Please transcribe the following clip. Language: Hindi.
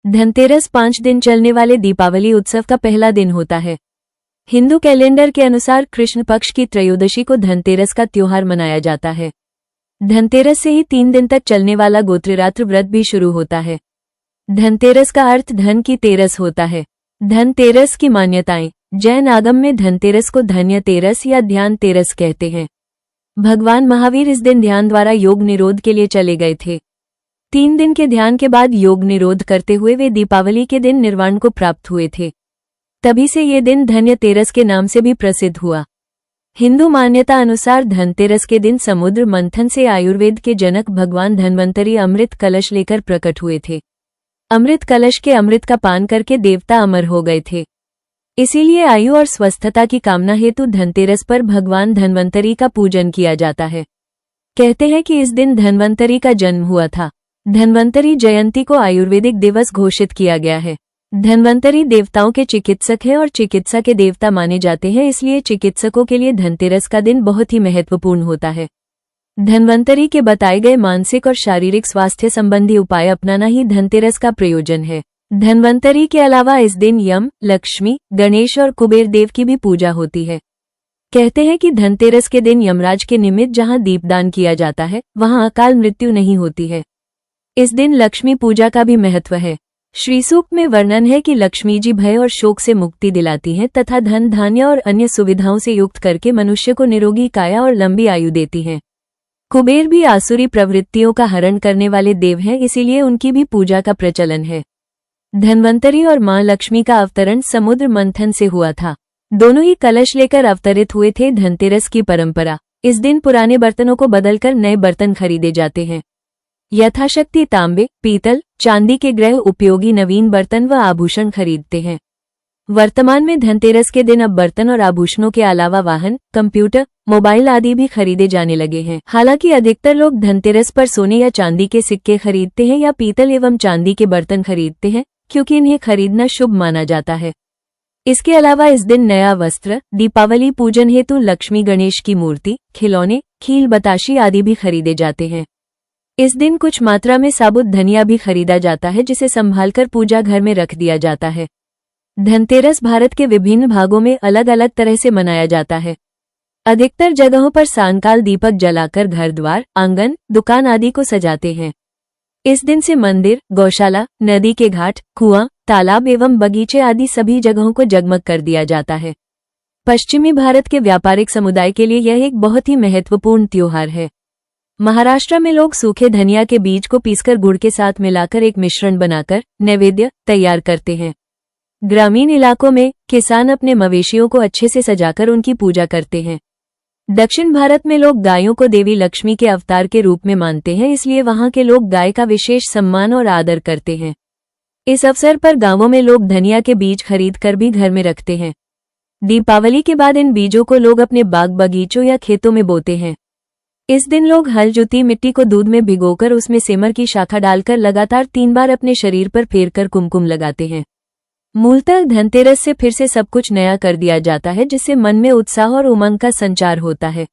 धनतेरस 5 दिन चलने वाले दीपावली उत्सव का पहला दिन होता है। हिंदू कैलेंडर के अनुसार कृष्ण पक्ष की त्रयोदशी को धनतेरस का त्योहार मनाया जाता है। धनतेरस से ही 3 दिन तक चलने वाला गोत्ररात्र व्रत भी शुरू होता है। धनतेरस का अर्थ धन की तेरस होता है। धनतेरस की मान्यताएं। जैन आगम में धनतेरस को धन्य तेरस या ध्यान तेरस कहते हैं। भगवान महावीर इस दिन ध्यान द्वारा योग निरोध के लिए चले गए थे। 3 दिन के ध्यान के बाद योग निरोध करते हुए वे दीपावली के दिन निर्वाण को प्राप्त हुए थे। तभी से ये दिन धन्य तेरस के नाम से भी प्रसिद्ध हुआ। हिंदू मान्यता अनुसार धनतेरस के दिन समुद्र मंथन से आयुर्वेद के जनक भगवान धन्वंतरी अमृत कलश लेकर प्रकट हुए थे। अमृत कलश के अमृत का पान करके देवता अमर हो गए थे। इसीलिए आयु और स्वस्थता की कामना हेतु धनतेरस पर भगवान धन्वंतरी का पूजन किया जाता है। कहते हैं कि इस दिन धन्वंतरी का जन्म हुआ था। धन्वंतरी जयंती को आयुर्वेदिक दिवस घोषित किया गया है। धन्वंतरी देवताओं के चिकित्सक हैं और चिकित्सा के देवता माने जाते हैं, इसलिए चिकित्सकों के लिए धनतेरस का दिन बहुत ही महत्वपूर्ण होता है। धन्वंतरी के बताए गए मानसिक और शारीरिक स्वास्थ्य संबंधी उपाय अपनाना ही धनतेरस का प्रयोजन है। धन्वंतरी के अलावा इस दिन यम, लक्ष्मी, गणेश और कुबेर देव की भी पूजा होती है। कहते हैं कि धनतेरस के दिन यमराज के निमित्त जहां दीपदान किया जाता है वहां अकाल मृत्यु नहीं होती है। इस दिन लक्ष्मी पूजा का भी महत्व है। श्री सूक्त में वर्णन है कि लक्ष्मी जी भय और शोक से मुक्ति दिलाती हैं तथा धन धान्य और अन्य सुविधाओं से युक्त करके मनुष्य को निरोगी काया और लंबी आयु देती हैं। कुबेर भी आसुरी प्रवृत्तियों का हरण करने वाले देव हैं, इसीलिए उनकी भी पूजा का प्रचलन है। धन्वंतरी और मां लक्ष्मी का अवतरण समुद्र मंथन से हुआ था। दोनों ही कलश लेकर अवतरित हुए थे। धनतेरस की परंपरा। इस दिन पुराने बर्तनों को बदलकर नए बर्तन खरीदे जाते हैं। यथाशक्ति तांबे, पीतल, चांदी के गृह उपयोगी नवीन बर्तन व आभूषण खरीदते हैं। वर्तमान में धनतेरस के दिन अब बर्तन और आभूषणों के अलावा वाहन, कंप्यूटर, मोबाइल आदि भी खरीदे जाने लगे हैं। हालांकि अधिकतर लोग धनतेरस पर सोने या चांदी के सिक्के खरीदते हैं या पीतल एवं चांदी के बर्तन खरीदते हैं, क्योंकि इन्हें खरीदना शुभ माना जाता है। इसके अलावा इस दिन नया वस्त्र, दीपावली पूजन हेतु लक्ष्मी गणेश की मूर्ति, खिलौने, खील बताशी आदि भी खरीदे जाते हैं। इस दिन कुछ मात्रा में साबुत धनिया भी खरीदा जाता है, जिसे संभालकर पूजा घर में रख दिया जाता है। धनतेरस भारत के विभिन्न भागों में अलग अलग तरह से मनाया जाता है। अधिकतर जगहों पर सायंकाल दीपक जलाकर घर द्वार, आंगन, दुकान आदि को सजाते हैं। इस दिन से मंदिर, गौशाला, नदी के घाट, कुआं, तालाब एवं बगीचे आदि सभी जगहों को जगमग कर दिया जाता है। पश्चिमी भारत के व्यापारिक समुदाय के लिए यह एक बहुत ही महत्वपूर्ण त्योहार है। महाराष्ट्र में लोग सूखे धनिया के बीज को पीसकर गुड़ के साथ मिलाकर एक मिश्रण बनाकर नैवेद्य तैयार करते हैं। ग्रामीण इलाकों में किसान अपने मवेशियों को अच्छे से सजाकर उनकी पूजा करते हैं। दक्षिण भारत में लोग गायों को देवी लक्ष्मी के अवतार के रूप में मानते हैं, इसलिए वहां के लोग गाय का विशेष सम्मान और आदर करते हैं। इस अवसर पर गांवों में लोग धनिया के बीज खरीद कर भी घर में रखते हैं। दीपावली के बाद इन बीजों को लोग अपने बाग बगीचों या खेतों में बोते हैं। इस दिन लोग हल जुती मिट्टी को दूध में भिगोकर उसमें सेमर की शाखा डालकर लगातार 3 बार अपने शरीर पर फेरकर कुमकुम लगाते हैं। मूलतः धनतेरस से फिर से सब कुछ नया कर दिया जाता है, जिससे मन में उत्साह और उमंग का संचार होता है।